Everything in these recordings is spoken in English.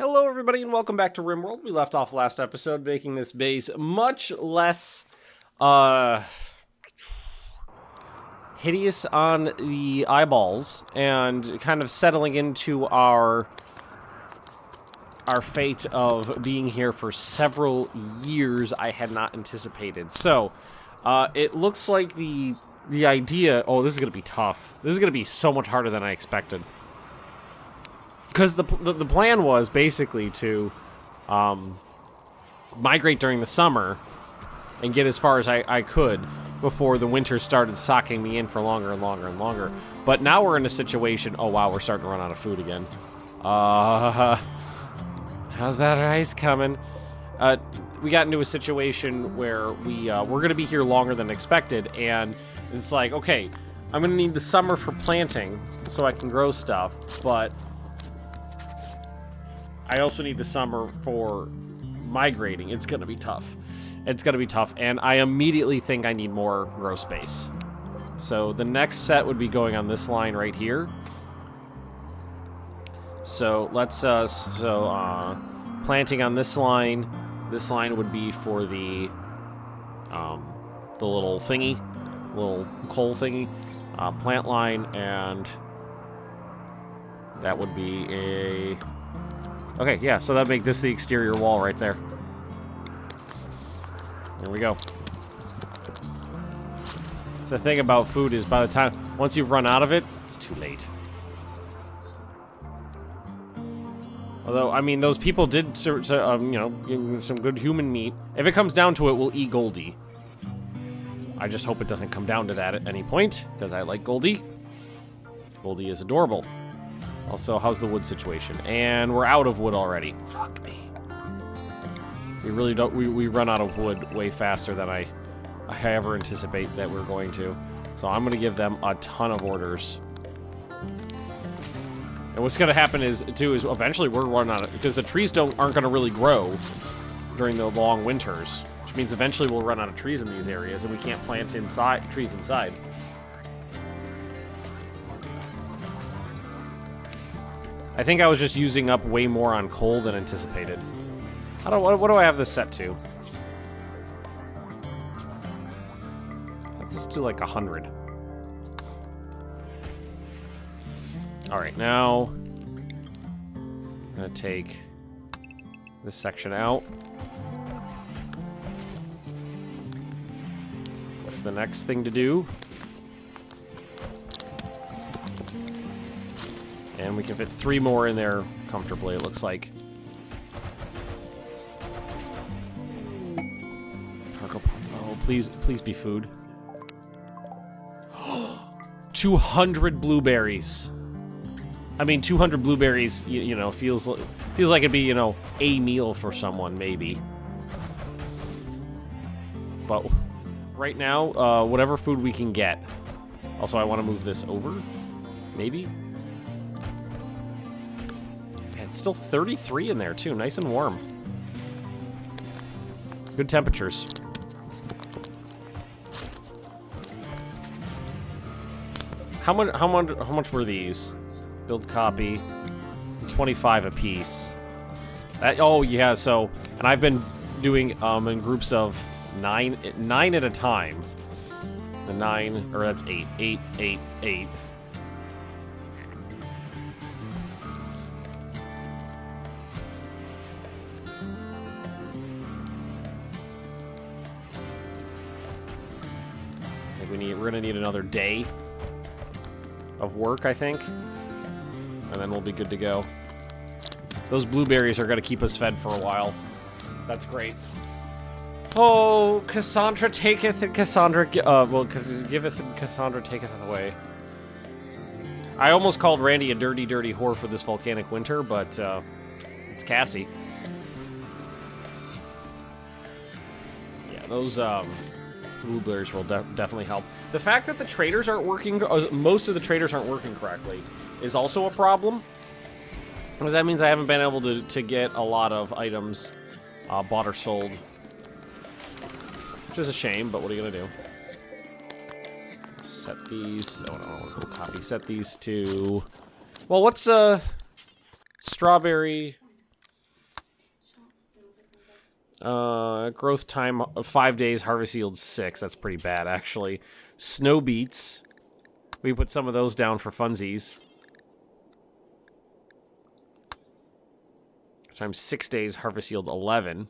Hello everybody and welcome back to Rimworld. We left off last episode making this base much less hideous on the eyeballs and kind of settling into our fate of being here for several years I had not anticipated. So, it looks like the idea... Oh, this is going to be tough. This is going to be so much harder than I expected. Because the plan was basically to migrate during the summer and get as far as I could before the winter started socking me in for longer and longer and longer. But now we're in a situation... Oh, wow, we're starting to run out of food again. How's that rice coming? We got into a situation where we're going to be here longer than expected, and it's like, okay, I'm going to need the summer for planting so I can grow stuff, but... I also need the summer for migrating. It's going to be tough. It's going to be tough, and I immediately think I need more grow space. So the next set would be going on this line right here. So let's, planting on this line would be for the little thingy, little coal thingy, plant line, and that would be a... Okay, yeah, so that'd make this the exterior wall right there. There we go. The thing about food is by the time, once you've run out of it, it's too late. Although, I mean, those people did, you know, give some good human meat. If it comes down to it, we'll eat Goldie. I just hope it doesn't come down to that at any point, because I like Goldie. Goldie is adorable. Also, how's the wood situation? And we're out of wood already. Fuck me. We really don't... We run out of wood way faster than I ever anticipate that we're going to. So I'm going to give them a ton of orders. And what's going to happen is eventually we're running out of... Because the trees aren't going to really grow during the long winters. Which means eventually we'll run out of trees in these areas and we can't plant trees inside. I think I was just using up way more on coal than anticipated. What do I have this set to? Let's do like 100. Alright, now... I'm gonna take this section out. What's the next thing to do? And we can fit 3 more in there comfortably, it looks like. Oh, please be food. 200 blueberries. I mean, 200 blueberries, you know, feels like it'd be, you know, a meal for someone, maybe. But right now, whatever food we can get. Also, I want to move this over, maybe. It's still 33 in there, too. Nice and warm. Good temperatures. How much were these? Build copy. 25 apiece. Oh, yeah, so... And I've been doing in groups of 9 at a time. The 9... Or that's 8. 8, 8, 8. We're gonna need another day of work, I think, and then we'll be good to go. Those blueberries are gonna keep us fed for a while. That's great. Oh, Cassandra taketh and Cassandra giveth and Cassandra taketh away. I almost called Randy a dirty, dirty whore for this volcanic winter, but it's Cassie. Yeah, those blueberries will definitely help. The fact that the traders aren't working, most of the traders aren't working correctly, is also a problem. Because that means I haven't been able to get a lot of items bought or sold. Which is a shame, but what are you gonna do? Set these, oh no, we'll copy, set these to... Well, what's strawberry Growth time 5 days, harvest yield 6. That's pretty bad, actually. Snow beets. We put some of those down for funsies. Times 6 days, harvest yield 11.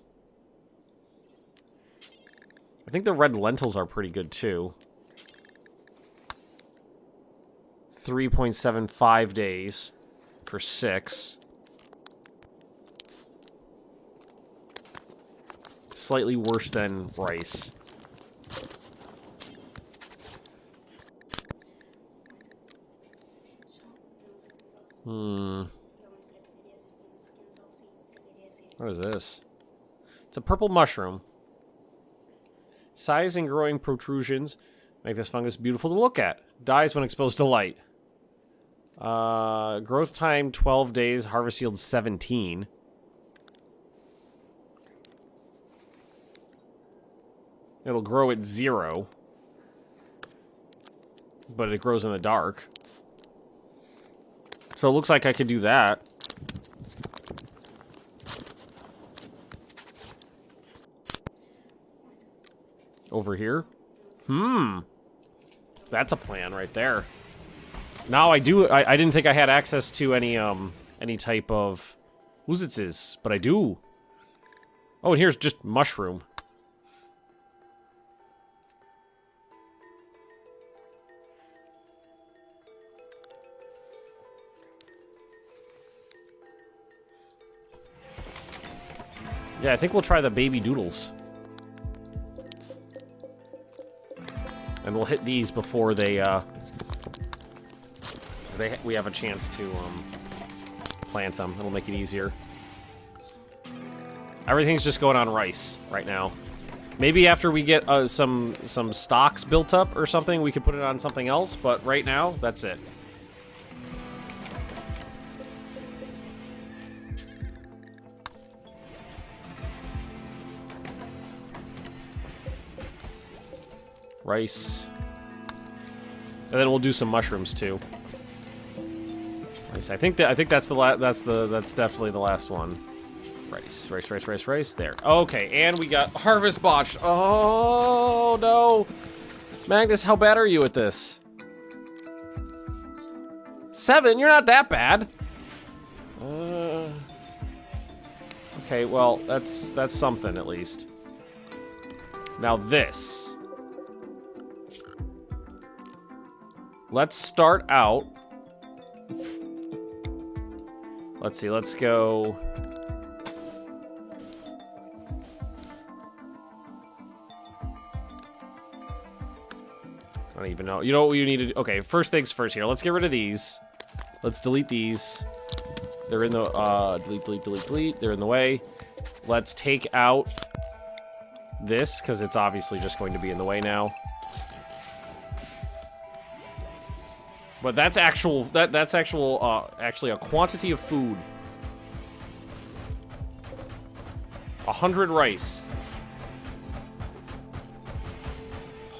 I think the red lentils are pretty good, too. 3.75 days for 6. Slightly worse than rice. What is this? It's a purple mushroom. Size and growing protrusions make this fungus beautiful to look at. Dies when exposed to light. Growth time 12 days, harvest yield 17. It'll grow at 0. But it grows in the dark. So it looks like I could do that. Over here? That's a plan right there. Now I didn't think I had access to any type of Woozitzes, but I do. Oh, and here's just mushroom. Yeah, I think we'll try the baby doodles. And we'll hit these before we have a chance to plant them. It'll make it easier. Everything's just going on rice right now. Maybe after we get some stocks built up or something, we could put it on something else. But right now, that's it. Rice. And then we'll do some mushrooms too. Rice. I think that's that's definitely the last one. Rice. There. Okay, and we got harvest botched. Oh no. Magnus, how bad are you at this? 7? You're not that bad. Okay, well, that's something at least. Now this. Let's start out. Let's see, let's go. I don't even know. You know what you need to do? Okay, first things first here. Let's get rid of these. Let's delete these. They're in the, delete. They're in the way. Let's take out this, because it's obviously just going to be in the way now. But that's actually a quantity of food. 100 rice.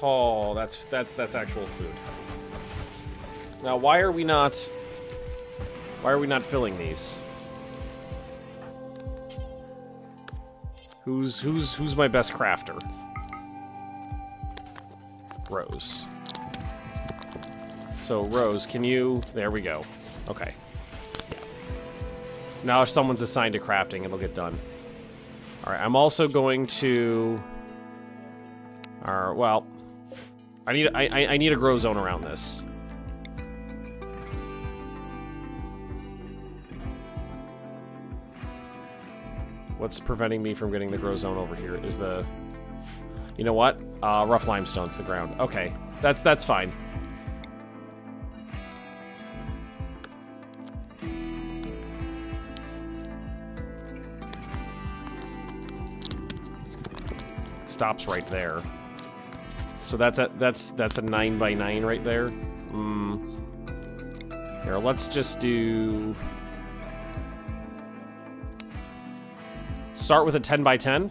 Oh, that's actual food. Now, why are we not filling these? Who's my best crafter? Rose. So, Rose, can you... There we go. Okay. Yeah. Now if someone's assigned to crafting, it'll get done. Alright, I'm also going to... well... I need a grow zone around this. What's preventing me from getting the grow zone over here is the... You know what? Rough limestone's the ground. Okay. That's fine. Stops right there. So that's a 9x9 right there. Here, let's just do... Start with a 10x10.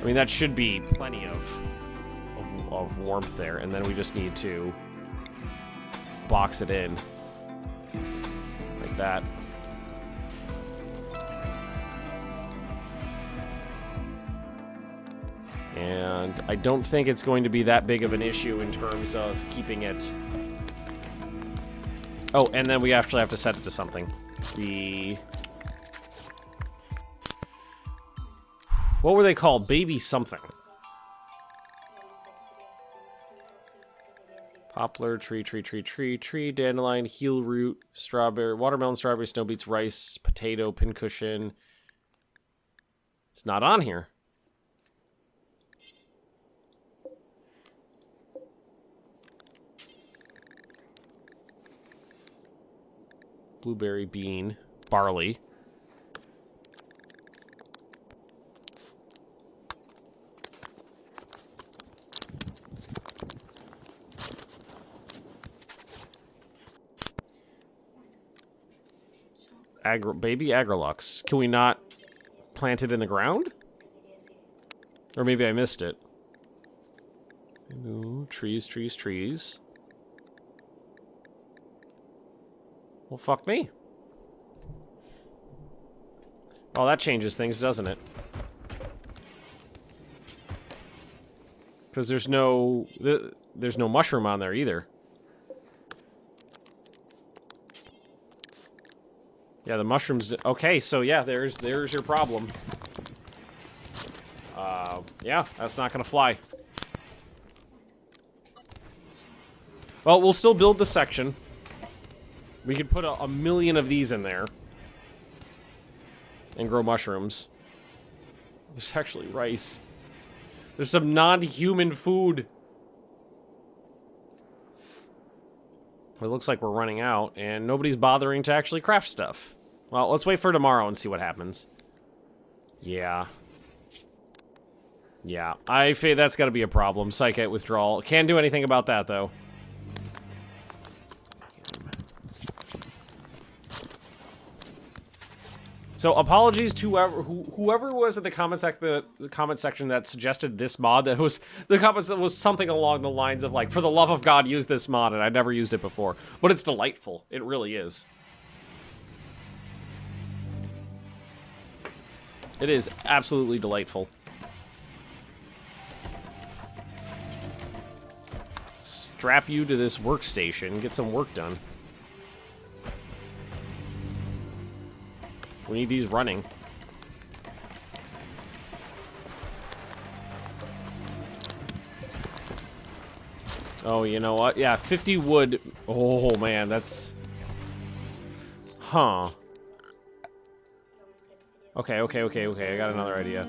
I mean, that should be plenty of warmth there, and then we just need to box it in. Like that. And I don't think it's going to be that big of an issue in terms of keeping it... Oh, and then we actually have to set it to something. What were they called? Baby something. Poplar, tree, dandelion, heel root, strawberry, watermelon, strawberry, snow beets, rice, potato, pincushion. It's not on here. Blueberry, bean, barley. Baby Agrolux. Can we not plant it in the ground? Or maybe I missed it. Ooh, trees. Well, fuck me. Oh, that changes things, doesn't it? Because there's no mushroom on there either. Yeah, the mushrooms... Okay, so yeah, there's your problem. Yeah, that's not gonna fly. Well, we'll still build the section. We could put a million of these in there. And grow mushrooms. There's actually rice. There's some non-human food. It looks like we're running out, and nobody's bothering to actually craft stuff. Well, let's wait for tomorrow and see what happens. Yeah. Yeah, I feel that's gotta be a problem. Psychite withdrawal. Can't do anything about that, though. So apologies to whoever was in the comment section that suggested this mod. That was the comments that was something along the lines of like, for the love of God, use this mod, and I'd never used it before. But it's delightful. It really is. It is absolutely delightful. Strap you to this workstation, get some work done. We need these running. Oh, you know what? Yeah, 50 wood. Oh, man, that's... Huh. Okay. I got another idea.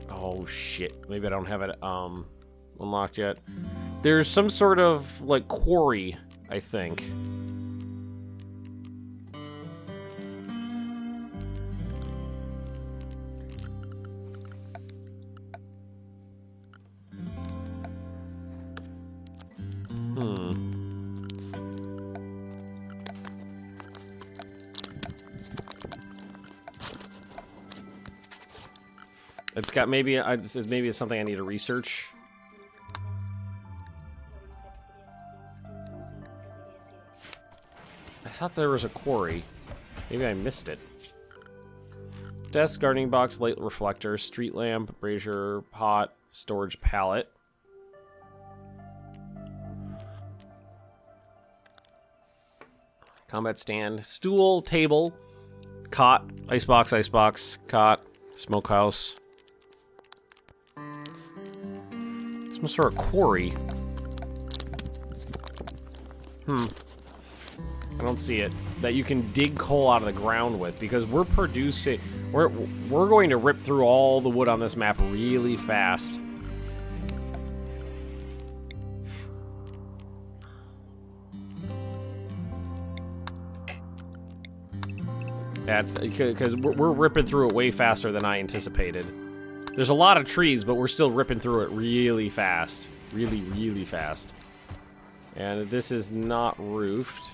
Oh, shit. Maybe I don't have it, unlocked yet. There's some sort of, like, quarry, I think. It's got maybe it's something I need to research. I thought there was a quarry. Maybe I missed it. Desk, gardening box, light reflector, street lamp, brazier, pot, storage pallet. Combat stand, stool, table, cot, icebox, cot, smokehouse. Some sort of quarry. I don't see it. That you can dig coal out of the ground with, because we're producing... We're going to rip through all the wood on this map really fast. Because we're ripping through it way faster than I anticipated. There's a lot of trees, but we're still ripping through it really fast. Really fast. And this is not roofed.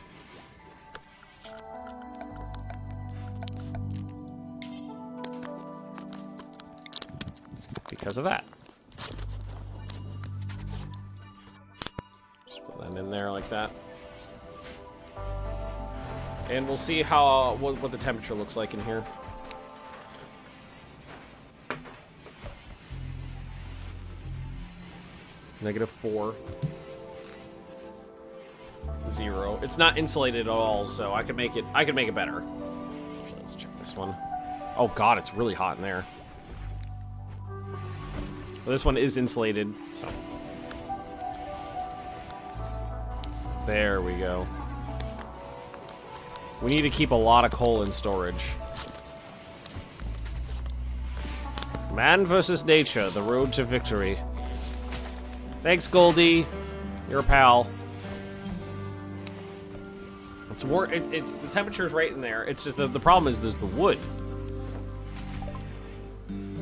Because of that. Just put that in there like that. And we'll see how what the temperature looks like in here. -4. 0. It's not insulated at all, so I could make it better. Actually, let's check this one. Oh god, it's really hot in there. Well, this one is insulated, so. There we go. We need to keep a lot of coal in storage. Man versus nature, the road to victory. Thanks, Goldie. You're a pal. It's the temperature's right in there. It's just the problem is there's the wood.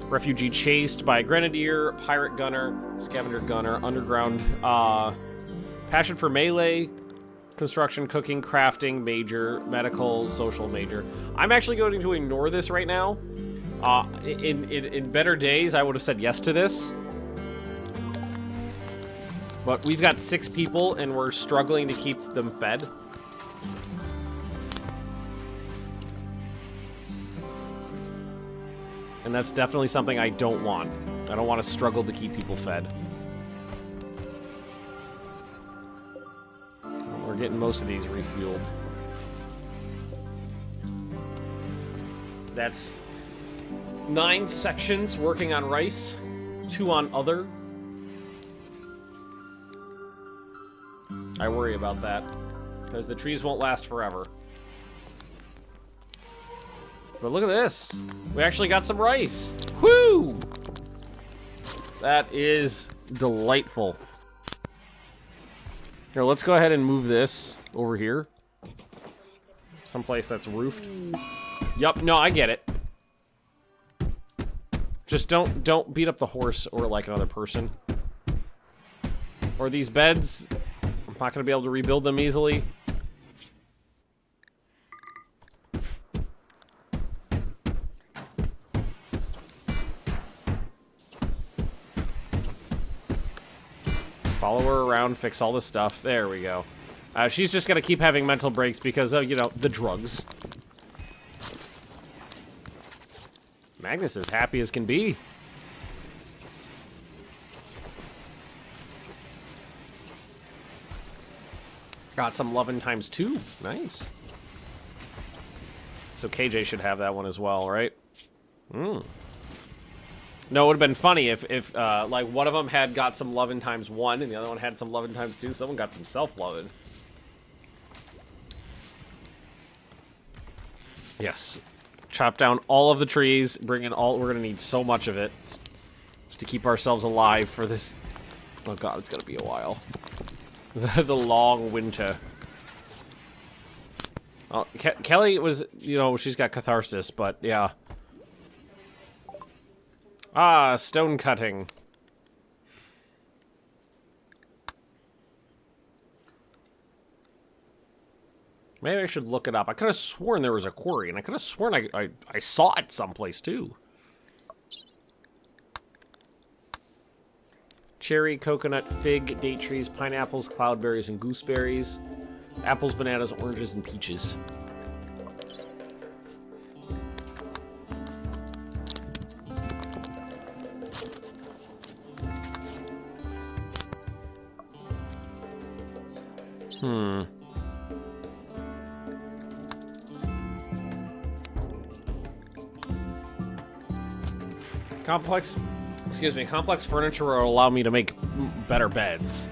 Refugee chased by grenadier, pirate gunner, scavenger gunner, underground. Passion for melee, construction, cooking, crafting, major, medical, social, major. I'm actually going to ignore this right now. In better days, I would have said yes to this. But we've got 6 people, and we're struggling to keep them fed. And that's definitely something I don't want. I don't want to struggle to keep people fed. We're getting most of these refueled. That's 9 sections working on rice, 2 on other. I worry about that, because the trees won't last forever. But look at this. We actually got some rice. Woo! That is delightful. Here, let's go ahead and move this over here. Someplace that's roofed. Yup, no, I get it. Just don't beat up the horse or like another person. Or these beds. I'm not gonna be able to rebuild them easily. Follow her around, fix all the stuff. There we go. She's just gonna keep having mental breaks because of, you know, the drugs. Magnus is happy as can be. Got some lovin' times 2. Nice. So KJ should have that one as well, right? Hmm. No, it would have been funny if like, one of them had got some lovin' times 1 and the other one had some lovin' times 2. Someone got some self-lovin'. Yes. Chop down all of the trees, bring in all... We're gonna need so much of it to keep ourselves alive for this... Oh god, it's gonna be a while. The long winter. Oh, Kelly was... You know, she's got catharsis, but yeah. Ah, stone cutting. Maybe I should look it up. I could have sworn there was a quarry, and I could have sworn I saw it someplace, too. Cherry, coconut, fig, date trees, pineapples, cloudberries, and gooseberries. Apples, bananas, oranges, and peaches. Complex furniture will allow me to make better beds.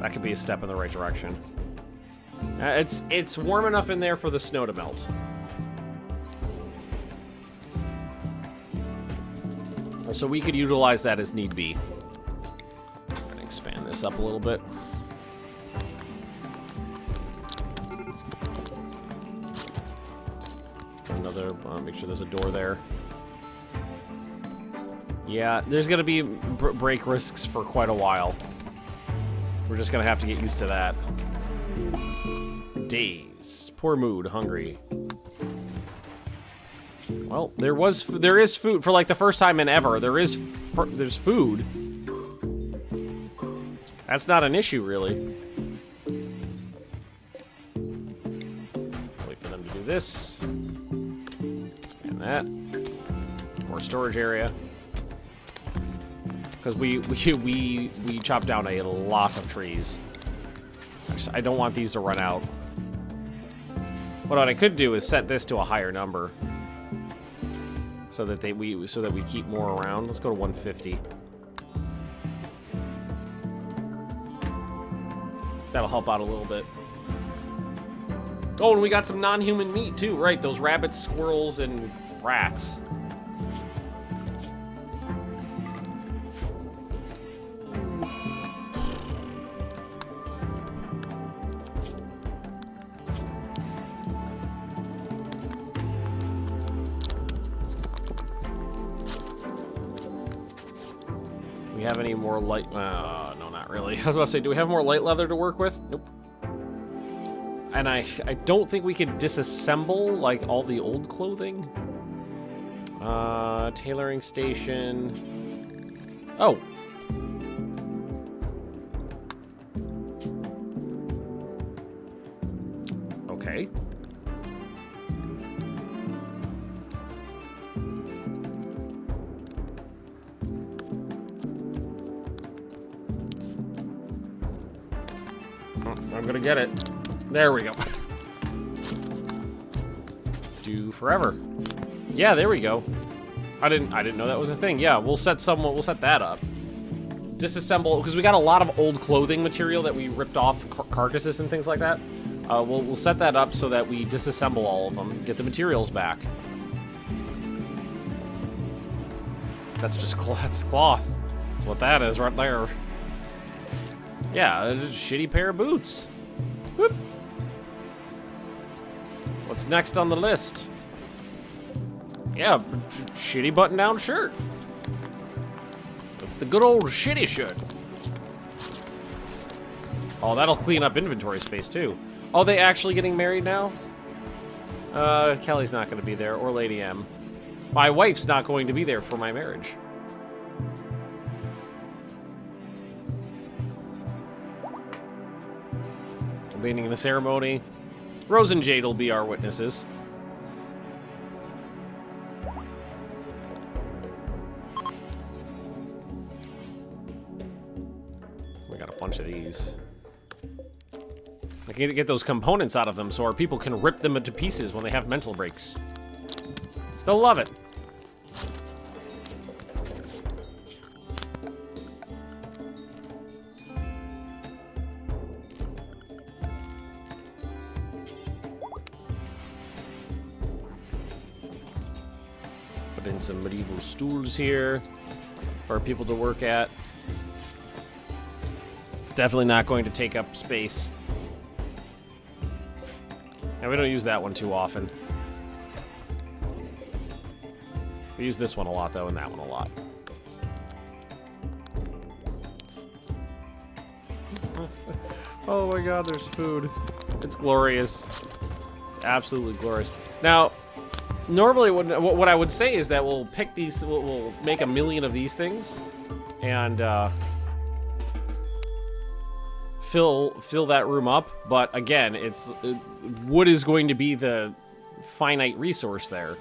That could be a step in the right direction. It's warm enough in there for the snow to melt. So we could utilize that as need be. I'm gonna expand this up a little bit. Another, make sure there's a door there. Yeah, there's gonna be break risks for quite a while. We're just gonna have to get used to that. Days. Poor mood. Hungry. Well, there is food for like the first time in ever. There's food. That's not an issue, really. Wait for them to do this. Expand that. More storage area. because we chopped down a lot of trees. I don't want these to run out. What I could do is set this to a higher number, so that we keep more around. Let's go to 150. That'll help out a little bit. Oh, and we got some non-human meat too, right? Those rabbits, squirrels, and rats. We have any more light? No, not really. I was about to say, do we have more light leather to work with? Nope. And I don't think we could disassemble, like, all the old clothing. Tailoring station. Oh. Okay. I'm gonna get it. There we go. Do forever. Yeah, there we go. I didn't know that was a thing. Yeah, we'll set that up. Disassemble, because we got a lot of old clothing material that we ripped off carcasses and things like that. We'll set that up so that we disassemble all of them, get the materials back. That's just that's cloth. That's what that is right there. Yeah, a shitty pair of boots. Whoop. What's next on the list? Yeah, shitty button-down shirt. That's the good old shitty shirt. Oh, that'll clean up inventory space, too. Oh, they actually getting married now? Kelly's not going to be there, or Lady M. My wife's not going to be there for my marriage. Beginning the ceremony. Rose and Jade will be our witnesses. We got a bunch of these. I can get those components out of them so our people can rip them into pieces when they have mental breaks. They'll love it. Put in some medieval stools here for our people to work at. It's definitely not going to take up space. And we don't use that one too often. We use this one a lot, though, and that one a lot. Oh my god, there's food. It's glorious. It's absolutely glorious. Now, normally what I would say is that we'll pick these, we'll make 1 million of these things, and fill that room up. But again, wood is going to be the finite resource there.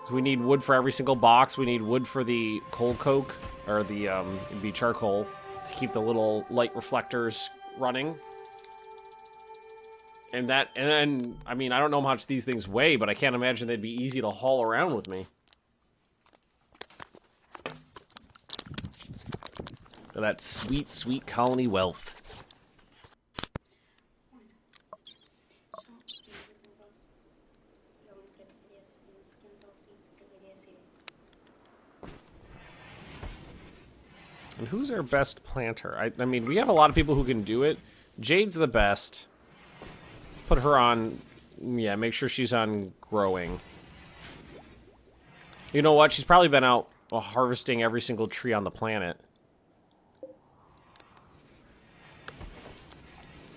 So we need wood for every single box. We need wood for the coal coke, or the it'd be charcoal, to keep the little light reflectors running. And then, I mean, I don't know how much these things weigh, but I can't imagine they'd be easy to haul around with me. That sweet, sweet colony wealth. And who's our best planter? I mean, we have a lot of people who can do it. Jade's the best. Put her on... Yeah, make sure she's on growing. You know what? She's probably been out harvesting every single tree on the planet.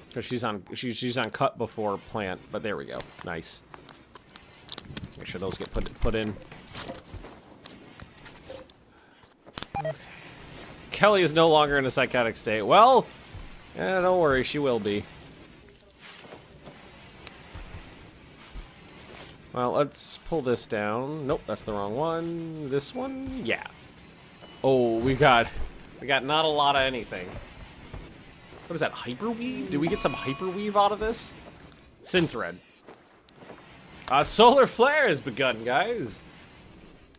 Because she's on cut before plant. But there we go. Nice. Make sure those get put in. Okay. Kelly is no longer in a psychotic state. Well, don't worry, she will be. Well, let's pull this down. Nope, that's the wrong one. This one? Yeah. Oh, we got not a lot of anything. What is that, hyperweave? Did we get some hyperweave out of this? Synthread. Solar flare has begun, guys.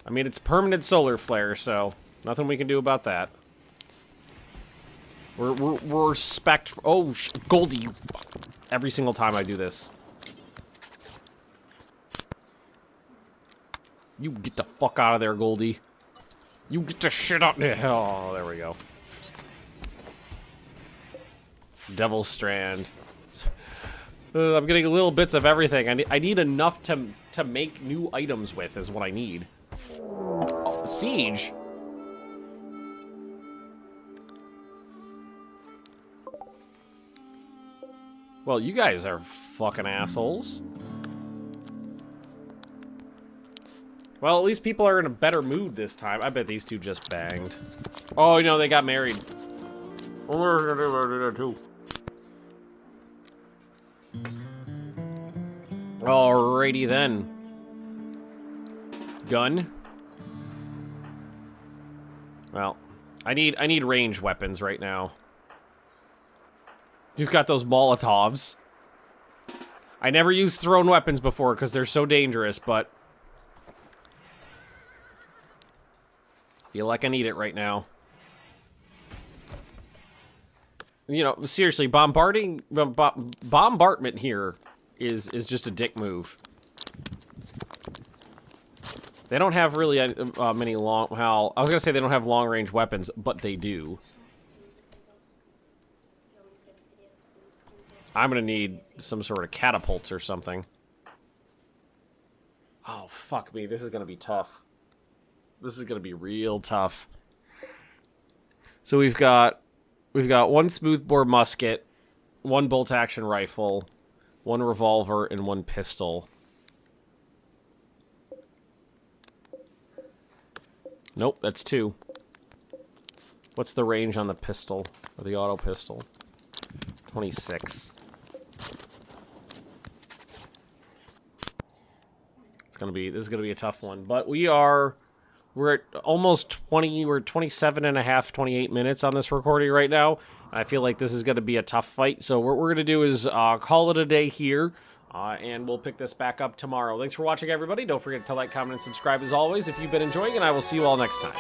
I mean, it's permanent solar flare, so nothing we can do about that. We're spect. Oh, Goldie! Every single time I do this, you get the fuck out of there, Goldie. You get the shit out there. Oh, there we go. Devil Strand. I'm getting little bits of everything. I need enough to make new items with is what I need. Oh, Siege. Well, you guys are fucking assholes. Well, at least people are in a better mood this time. I bet these two just banged. Oh, you know, they got married. Alrighty then. Gun. Well, I need ranged weapons right now. You've got those Molotovs. I never used thrown weapons before because they're so dangerous, but I feel like I need it right now. You know, seriously, bombardment here is just a dick move. They don't have really many long... Well, I was gonna say they don't have long-range weapons, but they do. I'm gonna need some sort of catapults or something. Oh, fuck me. This is gonna be tough. This is gonna be real tough. So we've got one smoothbore musket, one bolt-action rifle, one revolver, and one pistol. Nope, that's two. What's the range on the pistol, or the auto pistol? 26. This is gonna be a tough one, but we're at almost 20, we're 27 and a half, 28 minutes on this recording right now. I feel like this is gonna be a tough fight, so what we're gonna do is call it a day here, and we'll pick this back up tomorrow. Thanks for watching, everybody. Don't forget to like, comment, and subscribe as always if you've been enjoying, and I will see you all next time.